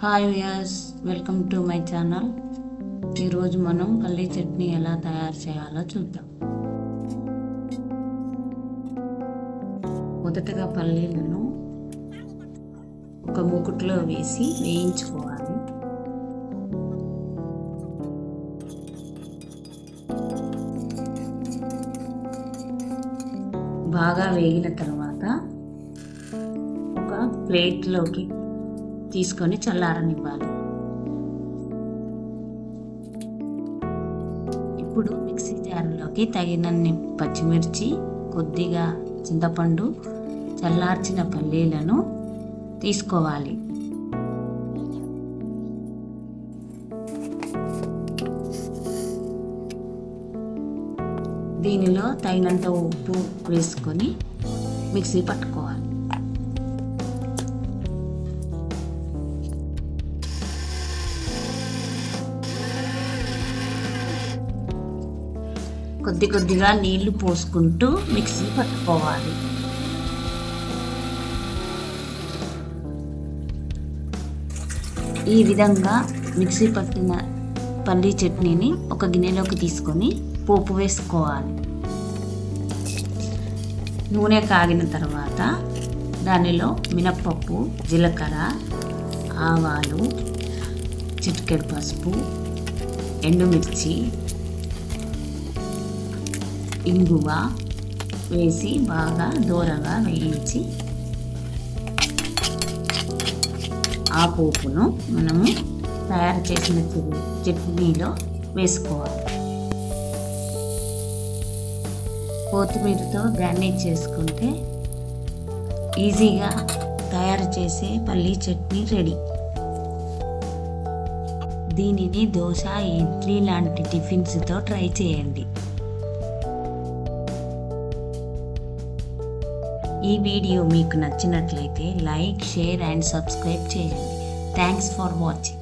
Hi viewers, welcome to my channel. ఈరోజు మనం పల్లీ చట్నీ ఎలా తయారు చేయాలో చూద్దాం. మొదటగా పల్లీలను ఒక మూకుట్లో వేసి వేయించుకోవాలి. బాగా వేగిన తర్వాత ఒక ప్లేట్లోకి తీసుకొని చల్లారనివ్వాలి. ఇప్పుడు మిక్సీ జారులోకి తగినన్ని పచ్చిమిర్చి, కొద్దిగా చింతపండు, చల్లార్చిన పల్లీలను తీసుకోవాలి. దీనిలో తగినంత ఉప్పు వేసుకొని మిక్సీ పట్టుకోవాలి. కొద్దిగా నీళ్లు పోసుకుంటూ మిక్సీ పట్టుకోవాలి. ఈ విధంగా మిక్సీ పట్టిన పల్లీ చట్నీని ఒక గిన్నెలోకి తీసుకొని పోపు వేసుకోవాలి. నూనె కాగిన తర్వాత దానిలో మినప్పప్పు, జీలకర్ర, ఆవాలు, చిటికెడు పసుపు, ఎండుమిర్చి, ఇంగువ వేసి బాగా దూరగా వేయించి ఆ పోపును మనము తయారు చేసిన చట్నీలో వేసుకోవాలి. కొత్తిమీరతో గార్నిష్ చేసుకుంటే ఈజీగా తయారు చేసే పల్లీ చట్నీ రెడీ. దీనిని దోశ, ఇడ్లీ లాంటి టిఫిన్స్తో ట్రై చేయండి. ఈ వీడియో మీకు నచ్చినట్లయితే లైక్, షేర్ అండ్ సబ్స్క్రైబ్ చేయండి. Thanks for watching.